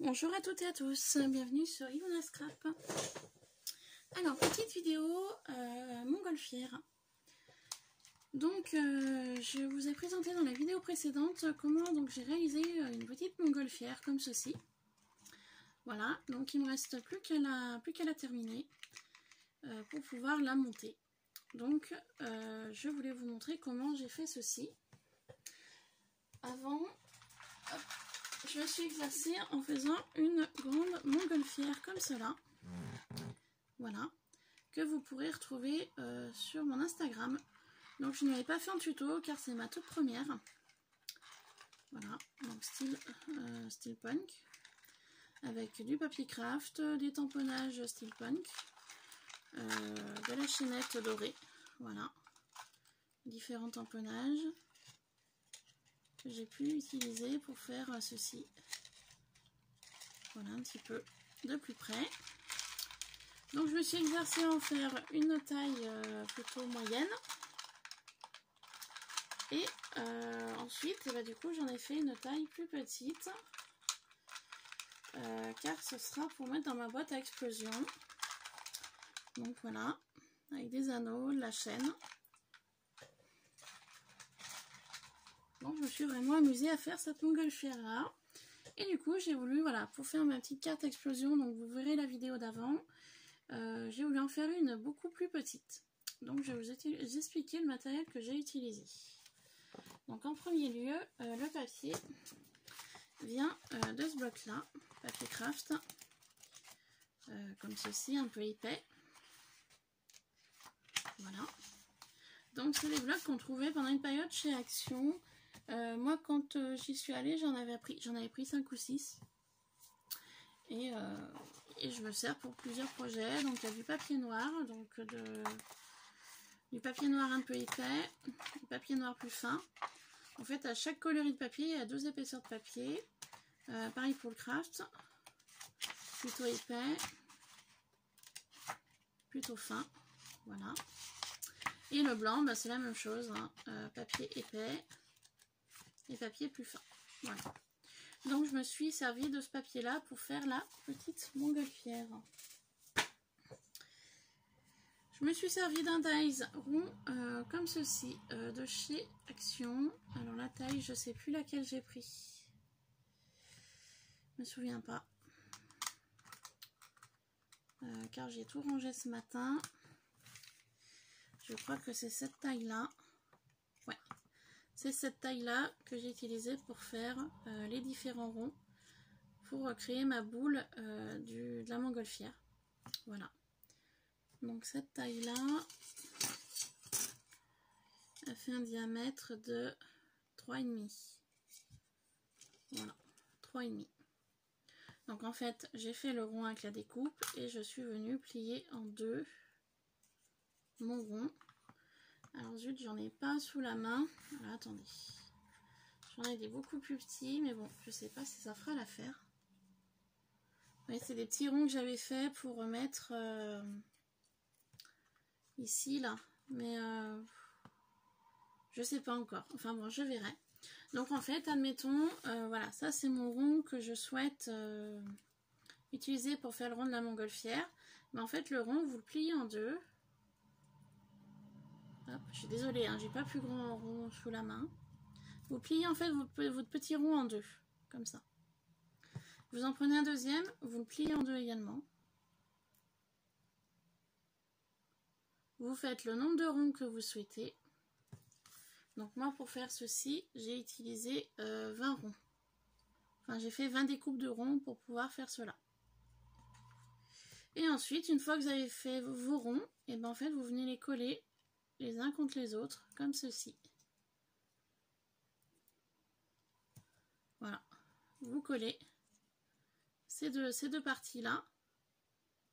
Bonjour à toutes et à tous, bienvenue sur Ilona Scrap. Alors, petite vidéo montgolfière. Donc, je vous ai présenté dans la vidéo précédente comment j'ai réalisé une petite montgolfière comme ceci. Voilà, donc il me reste plus qu'à la terminer pour pouvoir la monter. Donc, je voulais vous montrer comment j'ai fait ceci. Avant, hop, je me suis exercée en faisant une grande montgolfière comme cela. Voilà, que vous pourrez retrouver sur mon Instagram. Donc je n'avais pas fait un tuto car c'est ma toute première. Voilà, donc style punk. Avec du papier craft, des tamponnages style punk, de la chaînette dorée. Voilà, différents tamponnages que j'ai pu utiliser pour faire ceci. Voilà un petit peu de plus près. Donc je me suis exercée à en faire une taille plutôt moyenne. Et ensuite, du coup, j'en ai fait une taille plus petite. Car ce sera pour mettre dans ma boîte à explosion. Donc voilà, avec des anneaux, de la chaîne. Donc je me suis vraiment amusée à faire cette montgolfière là. Et du coup, j'ai voulu, voilà, pour faire ma petite carte explosion, donc vous verrez la vidéo d'avant, j'ai voulu en faire une beaucoup plus petite. Donc je vais vous expliquer le matériel que j'ai utilisé. Donc en premier lieu, le papier vient de ce bloc là, papier craft, comme ceci, un peu épais. Voilà. Donc c'est des blocs qu'on trouvait pendant une période chez Action. Moi quand j'y suis allée, j'en avais pris 5 ou 6. Et je me sers pour plusieurs projets. Donc il y a du papier noir, donc du papier noir un peu épais, du papier noir plus fin. En fait, à chaque coloris de papier, il y a 2 épaisseurs de papier. Pareil pour le craft. Plutôt épais. Plutôt fin. Voilà. Et le blanc, c'est la même chose. Hein. Papier épais et papier plus fin. Voilà. Donc, je me suis servi de ce papier-là pour faire la petite montgolfière. Je me suis servi d'un dies rond comme ceci de chez Action. Alors la taille, je sais plus laquelle j'ai pris. Je me souviens pas. Car j'ai tout rangé ce matin. Je crois que c'est cette taille-là. Ouais. C'est cette taille-là que j'ai utilisée pour faire les différents ronds. Pour créer ma boule de la montgolfière. Voilà. Donc cette taille-là, elle fait un diamètre de 3,5. Voilà, 3,5. Donc en fait, j'ai fait le rond avec la découpe et je suis venue plier en deux mon rond. Alors zut, j'en ai pas sous la main. Voilà, attendez. J'en ai des beaucoup plus petits, mais bon, je sais pas si ça fera l'affaire. Oui, c'est des petits ronds que j'avais fait pour remettre ici, là. Mais je sais pas encore. Enfin bon, je verrai. Donc en fait, admettons, voilà, ça c'est mon rond que je souhaite utiliser pour faire le rond de la montgolfière. Mais en fait, le rond, vous le pliez en deux. Hop, je suis désolée, hein, j'ai pas plus grand rond sous la main. Vous pliez en fait votre petit rond en deux, comme ça. Vous en prenez un deuxième, vous le pliez en deux également. Vous faites le nombre de ronds que vous souhaitez. Donc moi, pour faire ceci, j'ai utilisé 20 ronds. Enfin, j'ai fait 20 découpes de ronds pour pouvoir faire cela. Et ensuite, une fois que vous avez fait vos ronds, et ben en fait, vous venez les coller les uns contre les autres, comme ceci. Voilà. Vous collez ces deux parties-là.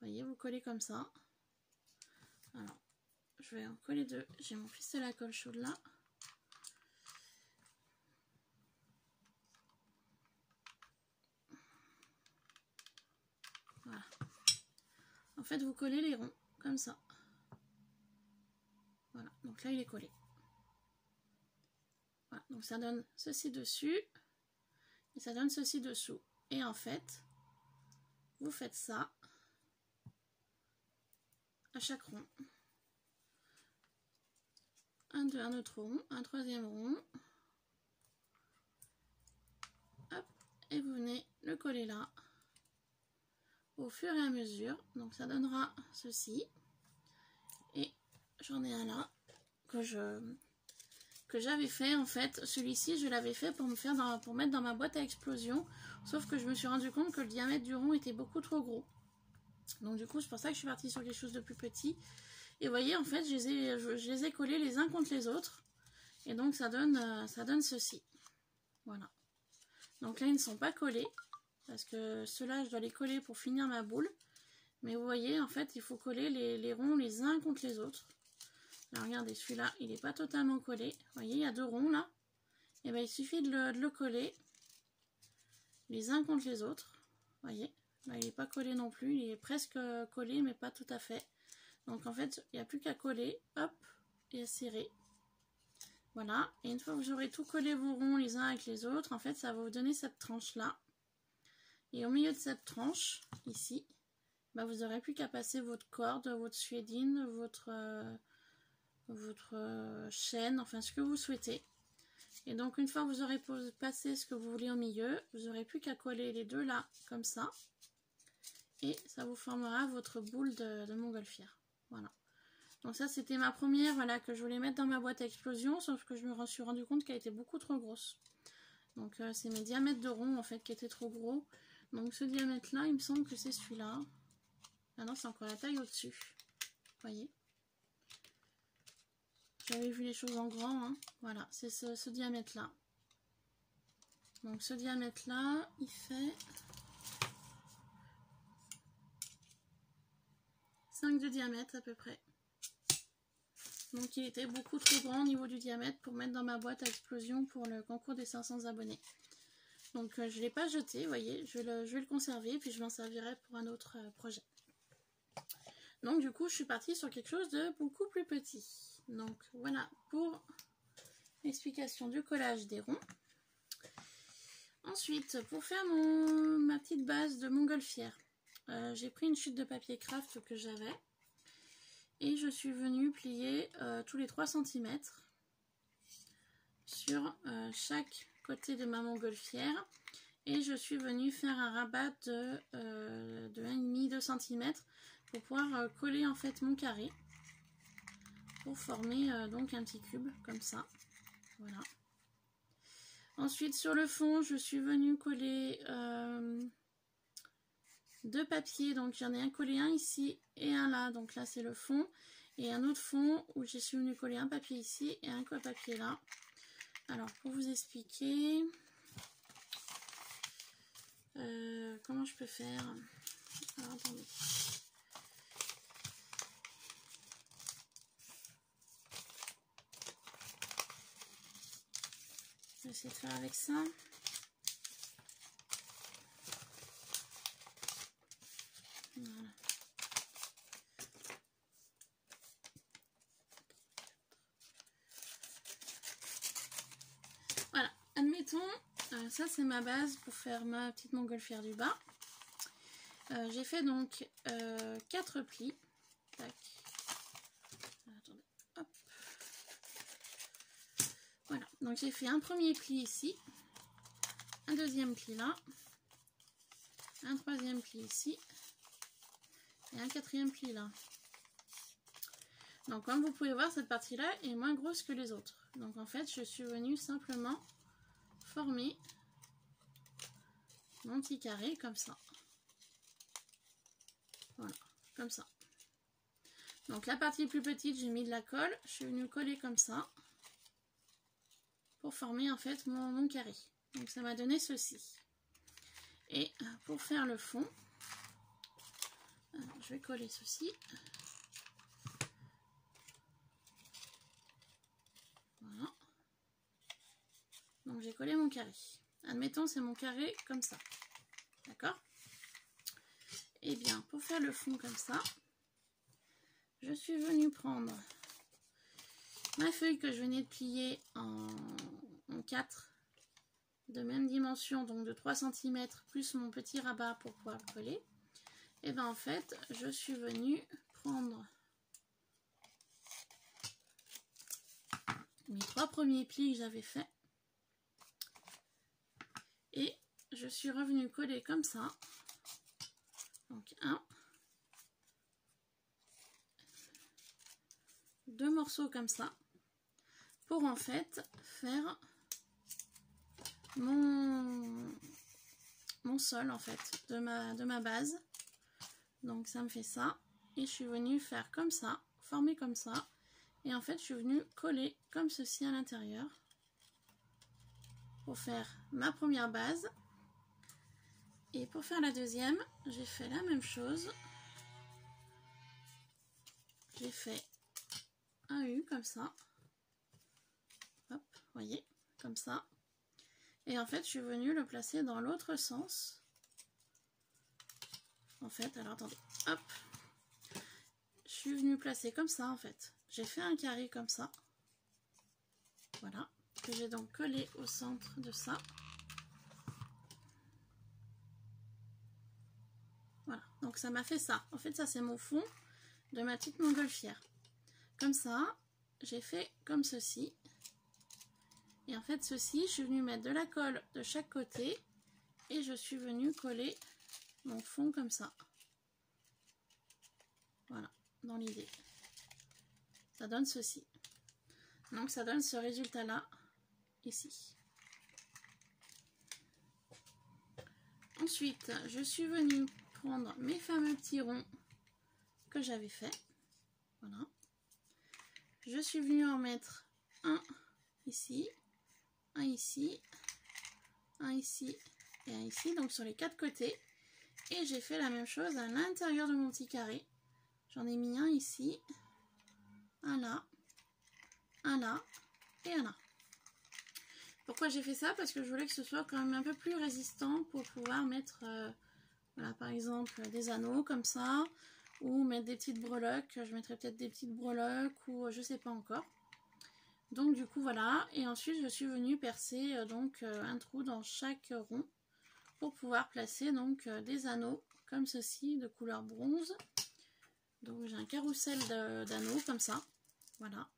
Vous voyez, vous collez comme ça. Alors, je vais en coller deux. J'ai mon pistolet à colle chaude là. Voilà. En fait, vous collez les ronds, comme ça. Voilà, donc là, il est collé. Voilà, donc ça donne ceci dessus. Et ça donne ceci dessous. Et en fait, vous faites ça à chaque rond. Un autre rond, un troisième rond. Hop, et vous venez le coller là au fur et à mesure. Donc ça donnera ceci. Et j'en ai un là que j'avais fait en fait. Celui-ci je l'avais fait pour mettre dans ma boîte à explosion. Sauf que je me suis rendu compte que le diamètre du rond était beaucoup trop gros. Donc du coup c'est pour ça que je suis partie sur quelque chose de plus petit. Et vous voyez en fait je les ai collés les uns contre les autres. Et donc ça donne ceci. Voilà. Donc là ils ne sont pas collés. Parce que ceux-là je dois les coller pour finir ma boule. Mais vous voyez en fait il faut coller les ronds les uns contre les autres. Là regardez celui-là il n'est pas totalement collé. Vous voyez il y a deux ronds là. Et bien il suffit de le coller les uns contre les autres. Vous voyez là, il n'est pas collé non plus. Il est presque collé mais pas tout à fait. Donc en fait, il n'y a plus qu'à coller, hop, et à serrer. Voilà, et une fois que vous aurez tout collé vos ronds les uns avec les autres, en fait, ça va vous donner cette tranche-là. Et au milieu de cette tranche, ici, bah, vous n'aurez plus qu'à passer votre corde, votre suédine, votre chaîne, enfin ce que vous souhaitez. Et donc une fois que vous aurez passé ce que vous voulez au milieu, vous n'aurez plus qu'à coller les deux là, comme ça. Et ça vous formera votre boule de montgolfière. Voilà. Donc ça c'était ma première, voilà, que je voulais mettre dans ma boîte à explosion, sauf que je me suis rendu compte qu'elle était beaucoup trop grosse. Donc c'est mes diamètres de rond en fait qui étaient trop gros. Donc ce diamètre là, il me semble que c'est celui-là. Ah non, c'est encore la taille au-dessus. Vous voyez? J'avais vu les choses en grand, hein. Voilà, c'est ce diamètre là. Donc ce diamètre là, il fait 5 de diamètre à peu près. Donc il était beaucoup trop grand au niveau du diamètre pour mettre dans ma boîte à explosion pour le concours des 500 abonnés. Donc je ne l'ai pas jeté, vous voyez, je vais le conserver puis je m'en servirai pour un autre projet. Donc du coup je suis partie sur quelque chose de beaucoup plus petit. Donc voilà pour l'explication du collage des ronds. Ensuite pour faire ma petite base de montgolfière, j'ai pris une chute de papier craft que j'avais. Et je suis venue plier tous les 3 cm sur chaque côté de ma montgolfière. Et je suis venue faire un rabat de 1,5-2 cm pour pouvoir coller en fait mon carré. Pour former donc un petit cube comme ça. Voilà. Ensuite sur le fond je suis venue coller 2 papiers, donc j'en ai collé un ici et un là, donc là c'est le fond, et un autre fond où je suis venue coller un papier ici et un papier là. Alors pour vous expliquer comment je peux faire. Alors attendez. Je vais essayer de faire avec ça. Voilà. Voilà, admettons, ça c'est ma base pour faire ma petite montgolfière du bas. J'ai fait donc 4 plis. Tac. Attendez, hop. Voilà, donc j'ai fait un premier pli ici, un deuxième pli là, un troisième pli ici et un quatrième pli là. Donc comme vous pouvez voir, cette partie là est moins grosse que les autres. Donc en fait je suis venue simplement former mon petit carré comme ça. Voilà, comme ça. Donc la partie plus petite, j'ai mis de la colle, je suis venue coller comme ça pour former en fait mon carré. Donc ça m'a donné ceci. Et pour faire le fond, alors, je vais coller ceci. Voilà. Donc j'ai collé mon carré. Admettons c'est mon carré comme ça. D'accord? Et bien pour faire le fond comme ça, je suis venue prendre ma feuille que je venais de plier en 4 de même dimension, donc de 3 cm plus mon petit rabat pour pouvoir le coller. et ben en fait je suis venue prendre mes 3 premiers plis que j'avais fait et je suis revenue coller comme ça, donc 1, 2 morceaux comme ça, pour en fait faire mon sol en fait de ma base. Donc ça me fait ça, et je suis venue faire comme ça, former comme ça, et en fait je suis venue coller comme ceci à l'intérieur pour faire ma première base. Et pour faire la deuxième, j'ai fait la même chose, j'ai fait un U comme ça, hop, voyez, comme ça, et en fait je suis venue le placer dans l'autre sens. En fait, alors attendez, hop, je suis venue placer comme ça en fait. J'ai fait un carré comme ça, voilà, que j'ai donc collé au centre de ça. Voilà, donc ça m'a fait ça. En fait, ça c'est mon fond de ma petite montgolfière. Comme ça, j'ai fait comme ceci. Et en fait, ceci, je suis venue mettre de la colle de chaque côté et je suis venue coller mon fond comme ça. Voilà, dans l'idée. Ça donne ceci. Donc ça donne ce résultat-là, ici. Ensuite, je suis venue prendre mes fameux petits ronds que j'avais fait. Voilà. Je suis venue en mettre un ici, un ici, un ici et un ici, donc sur les 4 côtés. Et j'ai fait la même chose à l'intérieur de mon petit carré. J'en ai mis un ici, un là et un là. Pourquoi j'ai fait ça? Parce que je voulais que ce soit quand même un peu plus résistant pour pouvoir mettre, voilà, par exemple, des anneaux comme ça, ou mettre des petites breloques. Je mettrais peut-être des petites breloques ou je sais pas encore. Donc du coup voilà, et ensuite je suis venue percer donc un trou dans chaque rond pour pouvoir placer donc des anneaux comme ceci de couleur bronze. Donc j'ai un carrousel d'anneaux comme ça, voilà,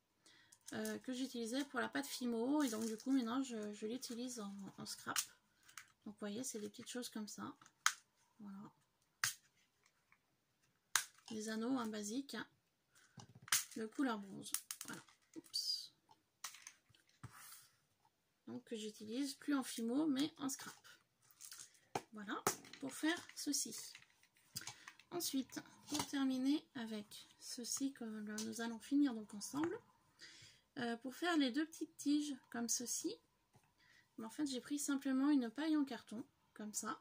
que j'utilisais pour la pâte Fimo, et donc du coup maintenant je l'utilise en scrap. Donc vous voyez, c'est des petites choses comme ça, voilà, des anneaux basiques de couleur bronze, voilà. Oups. Donc que j'utilise plus en Fimo mais en scrap. Voilà pour faire ceci. Ensuite, pour terminer avec ceci que nous allons finir donc ensemble, pour faire les 2 petites tiges comme ceci, en fait j'ai pris simplement une paille en carton comme ça,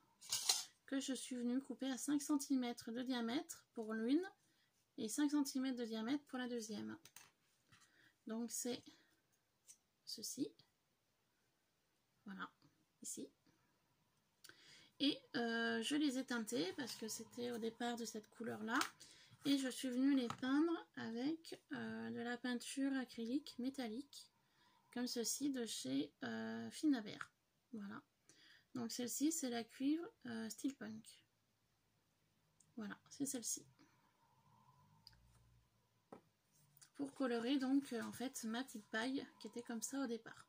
que je suis venue couper à 5 cm de diamètre pour l'une et 5 cm de diamètre pour la deuxième. Donc c'est ceci. Voilà, ici. Et je les ai teintés parce que c'était au départ de cette couleur-là. Et je suis venue les peindre avec de la peinture acrylique métallique, comme ceci, de chez Finabert. Voilà. Donc celle-ci, c'est la cuivre Steelpunk. Voilà, c'est celle-ci. Pour colorer donc en fait ma petite paille qui était comme ça au départ.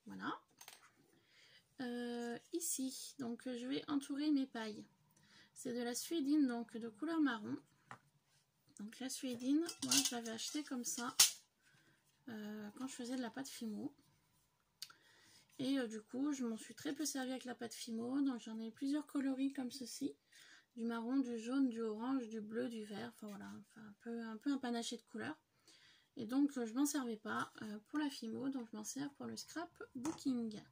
Voilà. Ici, donc je vais entourer mes pailles. C'est de la suédine donc de couleur marron. Donc la suédine, moi je l'avais acheté comme ça quand je faisais de la pâte Fimo. Et du coup je m'en suis très peu servi avec la pâte Fimo. Donc j'en ai plusieurs coloris comme ceci. Du marron, du jaune, du orange, du bleu, du vert. Enfin voilà, un peu un panaché de couleurs. Et donc je m'en servais pas pour la Fimo. Donc je m'en sers pour le scrapbooking.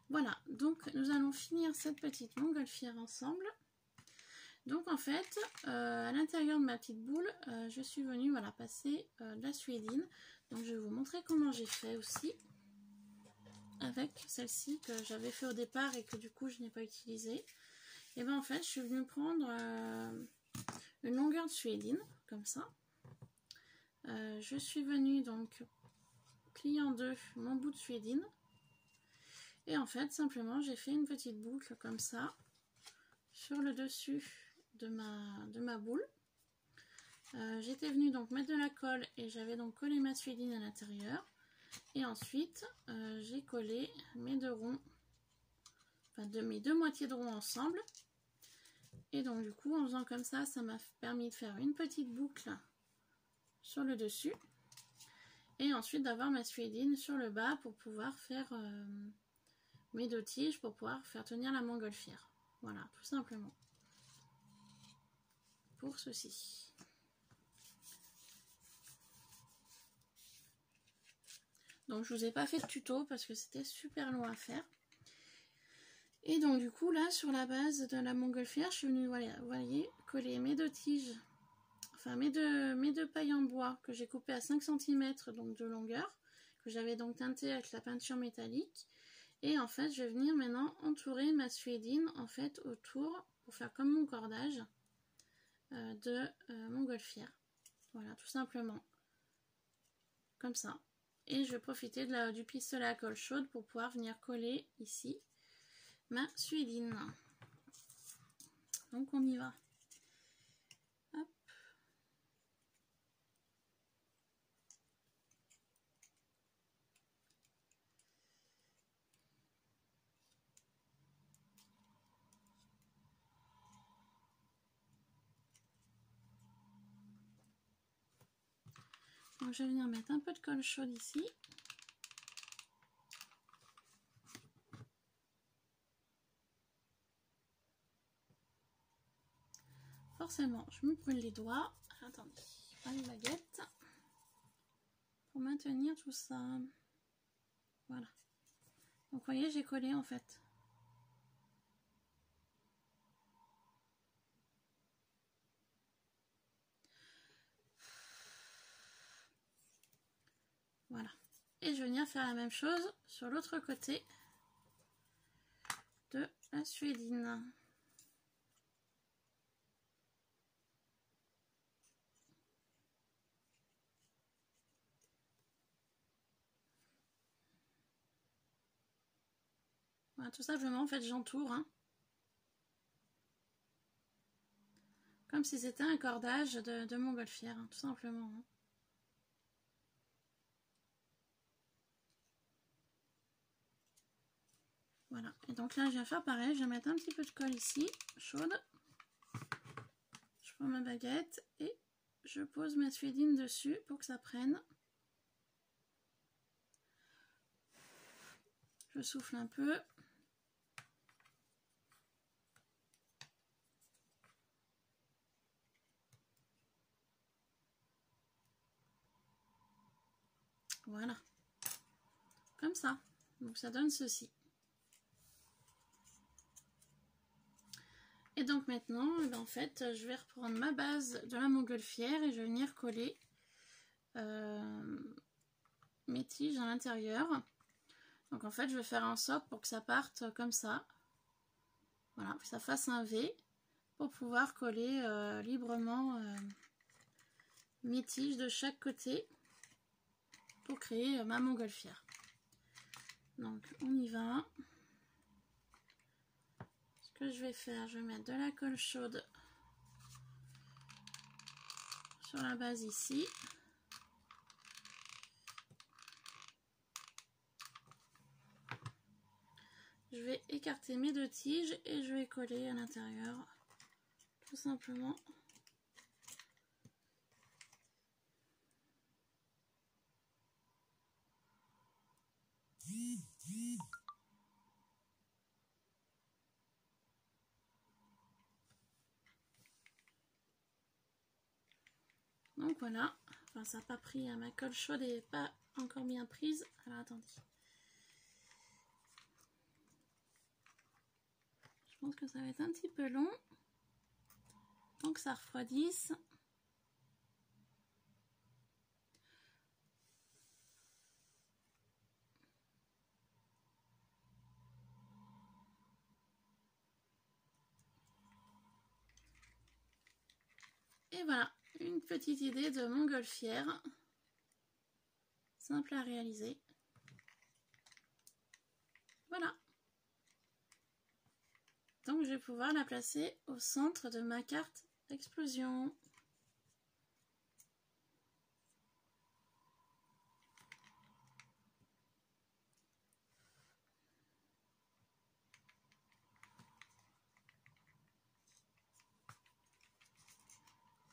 Voilà, donc nous allons finir cette petite montgolfière ensemble. Donc en fait, à l'intérieur de ma petite boule, je suis venue voilà, passer de la suédine. Donc je vais vous montrer comment j'ai fait aussi. Avec celle-ci que j'avais fait au départ et que du coup je n'ai pas utilisée. Et bien en fait, je suis venue prendre une longueur de suédine, comme ça. Je suis venue donc plier en deux mon bout de suédine. Et en fait, simplement, j'ai fait une petite boucle comme ça sur le dessus de ma boule. J'étais venue donc mettre de la colle et j'avais donc collé ma suédine à l'intérieur. Et ensuite, j'ai collé mes deux ronds, enfin mes deux moitiés de ronds ensemble. Et donc du coup, en faisant comme ça, ça m'a permis de faire une petite boucle sur le dessus. Et ensuite d'avoir ma suédine sur le bas pour pouvoir faire mes deux tiges, pour pouvoir faire tenir la montgolfière. Voilà, tout simplement. Pour ceci. Donc je vous ai pas fait de tuto parce que c'était super long à faire. Et donc du coup là sur la base de la montgolfière, je suis venue, voilà, vous voyez, coller mes deux tiges, enfin mes deux pailles en bois que j'ai coupées à 5 cm donc de longueur, que j'avais donc teinté avec la peinture métallique. Et en fait je vais venir maintenant entourer ma suédine en fait autour pour faire comme mon cordage de montgolfière. Voilà, tout simplement. Comme ça. Et je vais profiter du pistolet à colle chaude pour pouvoir venir coller ici ma suédine. Donc on y va. Hop. Donc je vais venir mettre un peu de colle chaude ici. Forcément, je me brûle les doigts. Attendez, je prends une baguette pour maintenir tout ça. Voilà. Donc vous voyez, j'ai collé en fait. Voilà. Et je vais venir faire la même chose sur l'autre côté de la suédine. Voilà, tout simplement, en fait, j'entoure. Hein, comme si c'était un cordage de montgolfière, hein, tout simplement. Hein. Voilà. Et donc là, je vais faire pareil. Je vais mettre un petit peu de colle ici, chaude. Je prends ma baguette et je pose ma suédine dessus pour que ça prenne. Je souffle un peu. Voilà. Comme ça. Donc ça donne ceci. Et donc maintenant, en fait, je vais reprendre ma base de la montgolfière et je vais venir coller mes tiges à l'intérieur. Donc en fait, je vais faire en sorte pour que ça parte comme ça. Voilà, que ça fasse un V pour pouvoir coller librement mes tiges de chaque côté pour créer ma montgolfière. Donc on y va. Ce que je vais faire, je vais mettre de la colle chaude sur la base ici. Je vais écarter mes deux tiges et je vais coller à l'intérieur, tout simplement. Donc voilà, enfin ça n'a pas pris, ma colle chaude n'est pas encore bien prise. Alors attendez. Je pense que ça va être un petit peu long. Donc ça refroidisse. Et voilà, une petite idée de montgolfière. Simple à réaliser. Voilà. Donc je vais pouvoir la placer au centre de ma carte d'explosion.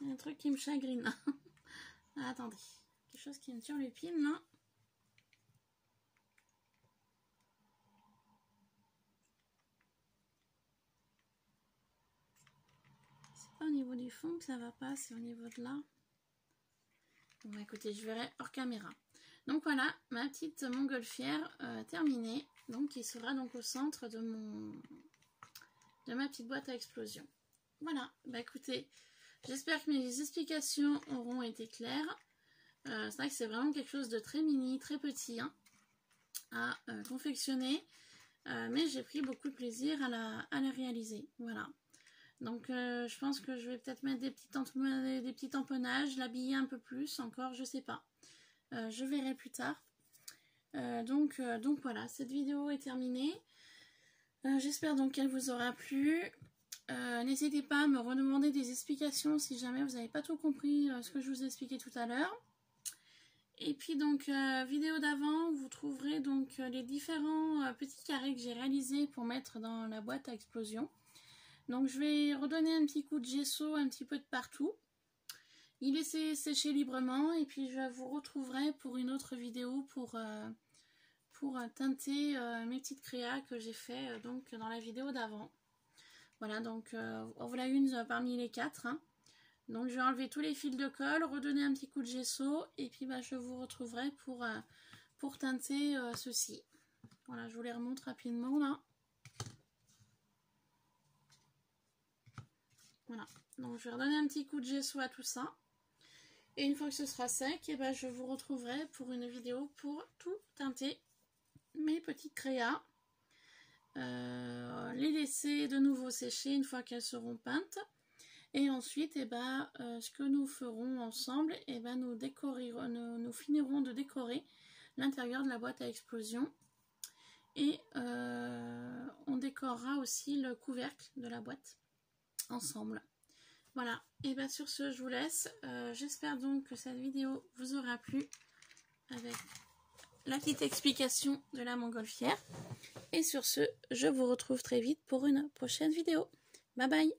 Il y a un truc qui me chagrine. Ah, attendez, quelque chose qui me tire les pieds là. C'est pas au niveau du fond que ça va pas, c'est au niveau de là. Bon bah écoutez, je verrai hors caméra. Donc voilà, ma petite montgolfière terminée. Donc qui sera donc au centre de ma petite boîte à explosion. Voilà, bah écoutez, j'espère que mes explications auront été claires. C'est vrai que c'est vraiment quelque chose de très mini, très petit hein, à confectionner. Mais j'ai pris beaucoup de plaisir à la réaliser. Voilà. Donc je pense que je vais peut-être mettre des petits tamponnages, l'habiller un peu plus encore, je sais pas. Je verrai plus tard. Donc voilà, cette vidéo est terminée. J'espère donc qu'elle vous aura plu. N'hésitez pas à me redemander des explications si jamais vous n'avez pas tout compris ce que je vous ai expliqué tout à l'heure. Et puis donc vidéo d'avant, vous trouverez donc les différents petits carrés que j'ai réalisés pour mettre dans la boîte à explosion. Donc je vais redonner un petit coup de gesso un petit peu de partout. Il laisser sécher librement et puis je vous retrouverai pour une autre vidéo pour teinter mes petites créas que j'ai fait donc dans la vidéo d'avant. Voilà, donc voilà une parmi les 4. Hein. Donc je vais enlever tous les fils de colle, redonner un petit coup de gesso et puis bah, je vous retrouverai pour teinter ceci. Voilà, je vous les remonte rapidement là. Voilà, donc je vais redonner un petit coup de gesso à tout ça. Et une fois que ce sera sec, et ben je vous retrouverai pour une vidéo pour tout teinter mes petites créas. Les laisser de nouveau sécher une fois qu'elles seront peintes. Et ensuite, et ben, ce que nous ferons ensemble, et ben, nous finirons de décorer l'intérieur de la boîte à explosion. Et on décorera aussi le couvercle de la boîte ensemble. Voilà, et bien sur ce je vous laisse, j'espère donc que cette vidéo vous aura plu avec la petite explication de la montgolfière. Et sur ce, je vous retrouve très vite pour une prochaine vidéo. Bye bye.